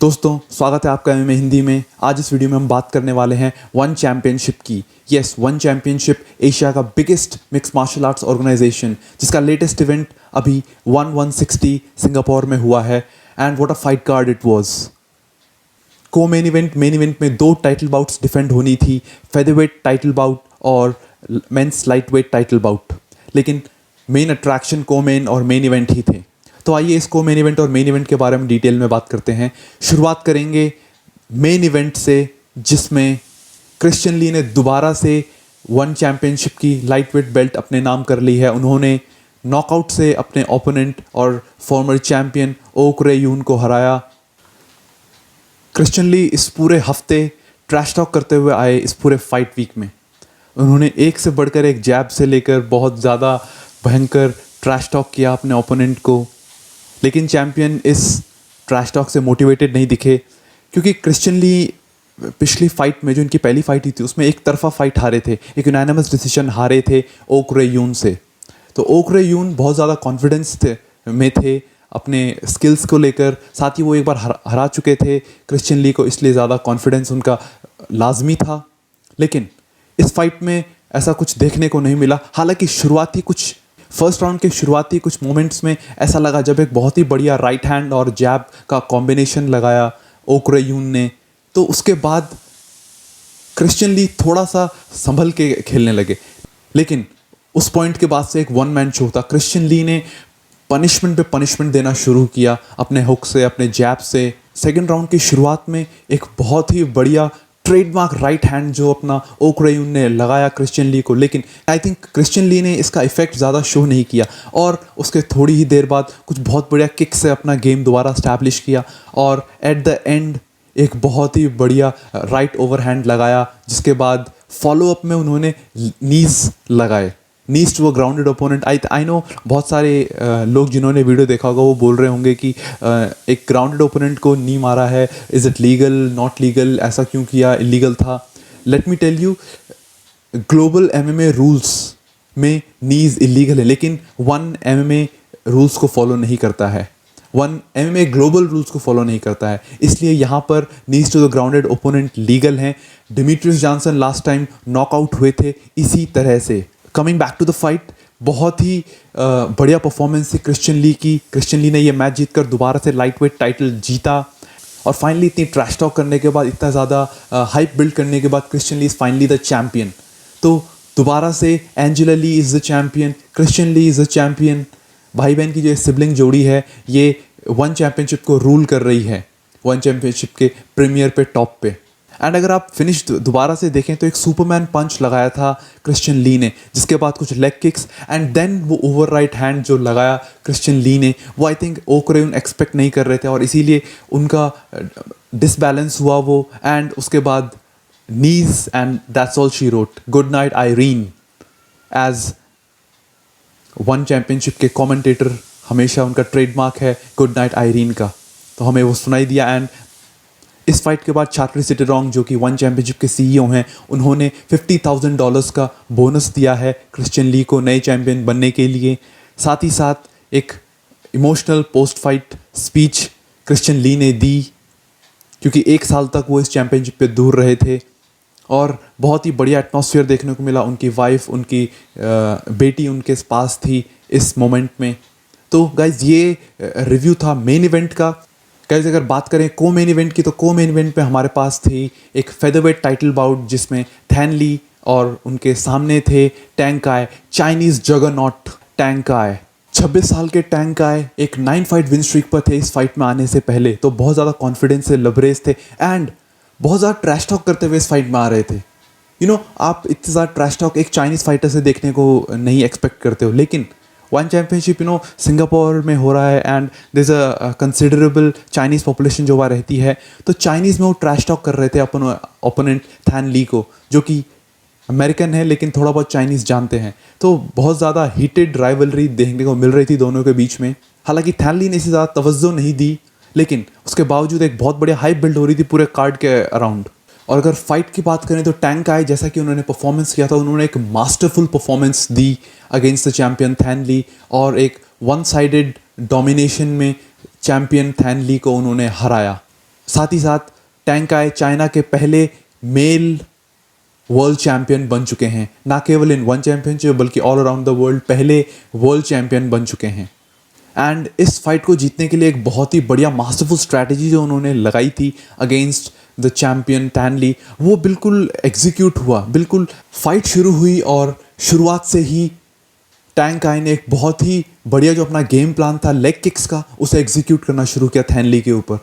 दोस्तों स्वागत है आपका एमएमए हिंदी में। आज इस वीडियो में हम बात करने वाले हैं वन चैंपियनशिप की। यस, वन चैंपियनशिप एशिया का biggest mix martial arts organisation, जिसका लेटेस्ट इवेंट अभी 160 सिंगापुर में हुआ है। And what a fight card it was. Main event में दो टाइटल बाउट्स डिफेंड होनी थी, फेदरवेट टाइटल बाउट और men's lightweight title bout. लेकिन मेन अट्रैक्शन मेन और मेन इवेंट ही थे। तो आइए इस मेन इवेंट और मेन इवेंट के बारे में डिटेल में बात करते हैं। शुरुआत करेंगे मेन इवेंट से, जिसमें क्रिश्चियन ली ने दोबारा से वन चैंपियनशिप की लाइट वेट बेल्ट अपने नाम कर ली है। उन्होंने नॉकआउट से अपने ओपोनेंट और फॉर्मर चैंपियन ओक रे यून को हराया। क्रिश्चियन ली इस पूरे हफ्ते ट्रैश टॉक करते हुए आए। इस पूरे फाइट वीक में उन्होंने एक से बढ़कर एक जैब से लेकर बहुत ज़्यादा भयंकर ट्रैश टॉक किया अपने ओपोनेंट को। लेकिन चैंपियन इस ट्रैश टॉक से मोटिवेटेड नहीं दिखे, क्योंकि क्रिश्चियन ली पिछली फाइट में, जो इनकी पहली फाइट ही थी, उसमें एक तरफा फाइट हारे थे, एक यूनानिमस डिसीजन हारे थे ओक रे यून से। तो ओक रे यून बहुत ज़्यादा कॉन्फिडेंस में थे अपने स्किल्स को लेकर। साथ ही वो एक बार हरा चुके थे क्रिश्चियन ली को, इसलिए ज़्यादा कॉन्फिडेंस उनका लाजमी था। लेकिन इस फाइट में ऐसा कुछ देखने को नहीं मिला। हालांकि फर्स्ट राउंड के शुरुआती कुछ मोमेंट्स में ऐसा लगा, जब एक बहुत ही बढ़िया राइट हैंड और जैब का कॉम्बिनेशन लगाया ओक रे यून ने, तो उसके बाद क्रिश्चियन ली थोड़ा सा संभल के खेलने लगे। लेकिन उस पॉइंट के बाद से एक वन मैन शो था। क्रिश्चियन ली ने पनिशमेंट पे पनिशमेंट देना शुरू किया, अपने हुक से, अपने जैब से। सेकेंड राउंड की शुरुआत में एक बहुत ही बढ़िया ट्रेडमार्क राइट हैंड जो अपना ओक रे यून ने लगाया क्रिश्चियन ली को। लेकिन आई थिंक क्रिश्चियन ली ने इसका इफेक्ट ज़्यादा शो नहीं किया, और उसके थोड़ी ही देर बाद कुछ बहुत बढ़िया किक से अपना गेम दोबारा स्टैब्लिश किया, और एट द एंड एक बहुत ही बढ़िया राइट ओवरहैंड लगाया, जिसके बाद फॉलो अप में उन्होंने नीज लगाए, knees to a grounded opponent. I know बहुत सारे लोग जिन्होंने वीडियो देखा होगा वो बोल रहे होंगे कि एक ग्राउंडेड ओपोनेंट को नी मारा है, is it legal, not legal, ऐसा क्यों किया, इलीगल था। Let me tell you, global MMA rules में नीज इलीगल है, लेकिन वन एमएमए रूल्स को फॉलो नहीं करता है। वन एमएमए ग्लोबल रूल्स को फॉलो नहीं करता है, इसलिए यहाँ पर knees to the grounded opponent legal हैं। Demetrious Johnson last time knockout हुए थे इसी तरह से। Coming back to the fight, बहुत ही बढ़िया परफॉर्मेंस थी क्रिश्चियन ली की। क्रिश्चियन ली ने ये मैच जीतकर दोबारा से लाइट वेट टाइटल जीता, और फाइनली इतनी ट्रैश टॉक करने के बाद, इतना ज़्यादा हाइप बिल्ड करने के बाद, Christian Lee is finally the champion. तो दोबारा से Angela Lee is the champion, Christian Lee is the champion. भाई बहन की जो सिबलिंग जोड़ी है, ये वन चैम्पियनशिप को रूल कर रही है, वन चैम्पियनशिप के प्रीमियर पे, टॉप पे। एंड अगर आप फिनिश दोबारा से देखें तो एक सुपरमैन पंच लगाया था क्रिश्चियन ली ने, जिसके बाद कुछ लेग किक्स, एंड देन वो ओवर राइट हैंड जो लगाया क्रिश्चियन ली ने, वो आई थिंक ओक रे यून एक्सपेक्ट नहीं कर रहे थे, और इसीलिए उनका डिसबैलेंस हुआ वो। एंड उसके बाद knees, and that's all she wrote. Good night Irene, as ONE Championship के कमेंटेटर हमेशा उनका ट्रेडमार्क है गुड नाइट आयरीन का, तो हमें वो सुनाई दिया। एंड इस फाइट के बाद चार्ली सिटेरोंग, जो कि वन चैम्पियनशिप के सीईओ हैं, उन्होंने $50,000 का बोनस दिया है क्रिश्चियन ली को नए चैम्पियन बनने के लिए। साथ ही साथ एक emotional post fight speech Christian Lee ने दी, क्योंकि 1 साल तक वो इस चैम्पियनशिप पे दूर रहे थे, और बहुत ही बढ़िया एटमॉस्फेयर देखने को मिला। उनकी वाइफ, उनकी बेटी उनके पास थी इस मोमेंट में। तो गाइज, ये रिव्यू था मेन इवेंट का। गाइज, अगर बात करें मेन इवेंट की, तो मेन इवेंट पे हमारे पास थी एक फेदरवेट टाइटल बाउट, जिसमें थैन ली और उनके सामने थे टैंग काय, चाइनीज जगरनॉट टैंग काय। 26 साल के टैंग काय एक 9 फाइट विन स्ट्रीक पर थे इस फाइट में आने से पहले, तो बहुत ज़्यादा कॉन्फिडेंस से लबरेज थे, एंड बहुत ज़्यादा ट्रैश टॉक करते हुए इस फाइट में आ रहे थे। आप इतने ज़्यादा ट्रैश टॉक एक चाइनीज़ फाइटर से देखने को नहीं एक्सपेक्ट करते हो। लेकिन वन चैम्पियनशिप सिंगापुर में हो रहा है, and there is a considerable Chinese population जो वहाँ रहती है, तो चाइनीज़ में वो ट्रैश टॉक कर रहे थे अपन ओपोनेंट थैन ली को, जो कि अमेरिकन है लेकिन थोड़ा बहुत चाइनीज़ जानते हैं। तो बहुत ज़्यादा हीटेड राइवलरी देखने को मिल रही थी दोनों के बीच में। हालांकि थैन ली ने इसे ज़्यादा तवज्जो नहीं दी, लेकिन उसके बावजूद एक बहुत बढ़िया हाइप बिल्ड हो रही थी पूरे कार्ड के अराउंड। और अगर फाइट की बात करें तो टैंग काय, जैसा कि उन्होंने परफॉर्मेंस किया था, उन्होंने एक मास्टरफुल परफॉर्मेंस दी against the champion Thanh Le, और एक वन साइडेड डोमिनेशन में चैम्पियन थैन ली को उन्होंने हराया। साथ ही साथ टैंग काई चाइना के पहले मेल वर्ल्ड चैंपियन बन चुके हैं, ना केवल इन वन चैंपियनशिप बल्कि ऑल अराउंड द वर्ल्ड पहले वर्ल्ड चैंपियन बन चुके हैं। एंड इस फाइट को जीतने के लिए एक बहुत ही बढ़िया मास्टरफुल स्ट्रैटेजी जो उन्होंने लगाई थी अगेंस्ट द चैंपियन टैन ली, वो बिल्कुल एग्जीक्यूट हुआ। बिल्कुल फाइट शुरू हुई और शुरुआत से ही टैंग काई ने एक बहुत ही बढ़िया जो अपना गेम प्लान था लेग किक्स का, उसे एग्जीक्यूट करना शुरू किया थैन ली के ऊपर।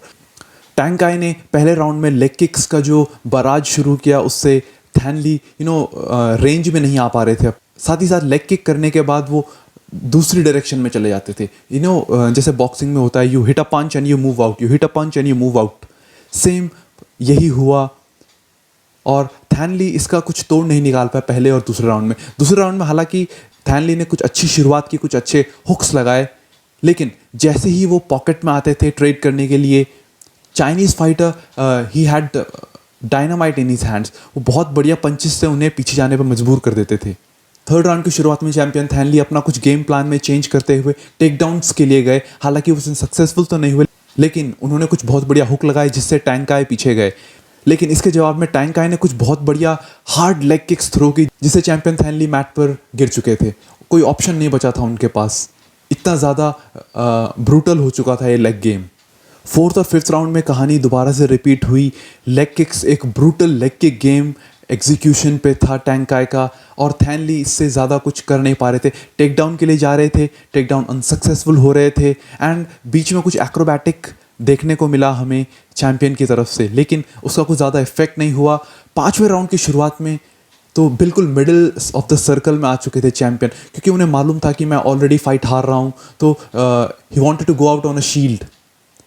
टैंग काई ने पहले राउंड में लेग किक्स का जो बराज शुरू किया, उससे थैन ली रेंज में नहीं आ पा रहे थे। साथ ही साथ लेग किक करने के बाद वो दूसरी डायरेक्शन में चले जाते थे। जैसे बॉक्सिंग में होता है, you hit a punch and you move out, you hit a punch and you move out, same यही हुआ। और थैन ली इसका कुछ तोड़ नहीं निकाल पाया पहले और दूसरे राउंड में। दूसरे राउंड में हालांकि थैन ली ने कुछ अच्छी शुरुआत की, कुछ अच्छे हुक्स लगाए, लेकिन जैसे ही वो पॉकेट में आते थे ट्रेड करने के लिए, Chinese fighter he had dynamite in his hands, वो बहुत बढ़िया पंचेस से उन्हें पीछे जाने पर मजबूर कर देते थे। थर्ड राउंड की शुरुआत में चैंपियन थैन ली अपना कुछ गेम प्लान में चेंज करते हुए टेक डाउन्स के लिए गए। हालांकि वो सक्सेसफुल तो नहीं हुए, लेकिन उन्होंने कुछ बहुत बढ़िया हुक लगाए जिससे टैंग काई पीछे गए। लेकिन इसके जवाब में टैंग काई ने कुछ बहुत बढ़िया हार्ड लेग किक्स थ्रो की, जिससे चैंपियन थैन ली मैट पर गिर चुके थे। कोई ऑप्शन नहीं बचा था उनके पास, इतना ज़्यादा ब्रूटल हो चुका था ये लेग गेम। फोर्थ और फिफ्थ राउंड में कहानी दोबारा से रिपीट हुई। लेग किक्स, एक brutal leg kick game execution पे था टैंग काई का, और थैन ली इससे ज़्यादा कुछ कर नहीं पा रहे थे। टेक डाउन के लिए जा रहे थे, टेक डाउन अनसक्सेसफुल हो रहे थे, एंड बीच में कुछ एक्रोबैटिक देखने को मिला हमें चैंपियन की तरफ से, लेकिन उसका कुछ ज़्यादा इफेक्ट नहीं हुआ। पाँचवें राउंड की शुरुआत में तो बिल्कुल मिडिल ऑफ द सर्कल में आ चुके थे चैंपियन, क्योंकि उन्हें मालूम था कि मैं ऑलरेडी फाइट हार रहा हूँ, तो he wanted to go out on a shield,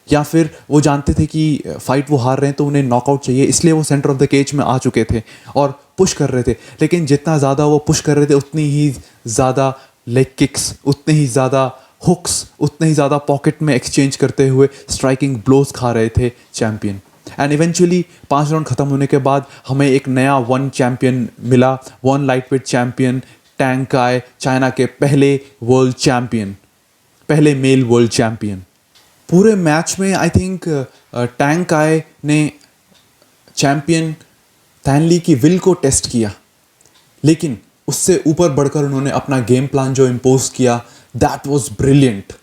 या फिर वो जानते थे कि फाइट वो हार रहे हैं तो उन्हें नॉकआउट चाहिए, इसलिए वो सेंटर ऑफ द केज में आ चुके थे और पुश कर रहे थे। लेकिन जितना ज़्यादा वो पुश कर रहे थे, उतनी ही ज़्यादा लेग किक्स, उतने ही ज़्यादा हुक्स, उतने ही ज़्यादा पॉकेट में एक्सचेंज करते हुए स्ट्राइकिंग ब्लोज खा रहे थे चैंपियन। एंड इवेंचुअली 5 राउंड खत्म होने के बाद हमें एक नया वन चैंपियन मिला, one light weight champion Tang काई, चाइना के पहले वर्ल्ड चैंपियन, पहले मेल वर्ल्ड चैंपियन। पूरे मैच में आई थिंक टैंग काई ने चैंपियन थैन ली की विल को टेस्ट किया, लेकिन उससे ऊपर बढ़कर उन्होंने अपना गेम प्लान जो इम्पोज किया, दैट वाज ब्रिलियंट।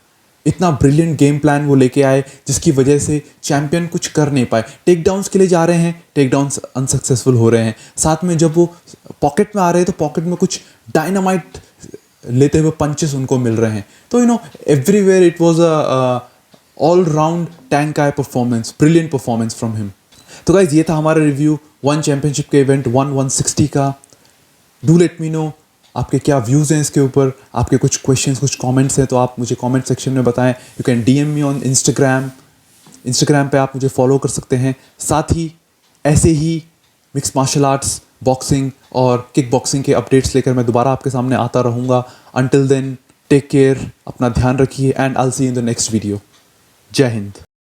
इतना ब्रिलियंट गेम प्लान वो लेके आए जिसकी वजह से चैंपियन कुछ कर नहीं पाए। टेक डाउन्स के लिए जा रहे हैं, टेक डाउन्स अनसक्सेसफुल हो रहे हैं। साथ में जब वो पॉकेट में आ रहे हैं तो पॉकेट में कुछ डायनामाइट लेते हुए पंचेस उनको मिल रहे हैं। तो everywhere it was a all round Tang Kai performance, brilliant performance from him. तो गाइज ये था हमारा रिव्यू वन चैंपियनशिप के इवेंट 160 का। डू लेट मी नो आपके क्या व्यूज़ हैं इसके ऊपर, आपके कुछ क्वेश्चंस, कुछ कमेंट्स हैं तो आप मुझे कमेंट सेक्शन में बताएं। You can DM me on Instagram पे आप मुझे फॉलो कर सकते हैं। साथ ही ऐसे ही मिक्स मार्शल आर्ट्स, बॉक्सिंग और किक बॉक्सिंग के अपडेट्स लेकर मैं दोबारा आपके सामने आता रहूँगा। अंटिल देन टेक केयर, अपना ध्यान रखिए, and I will see you in the next video. जय हिंद।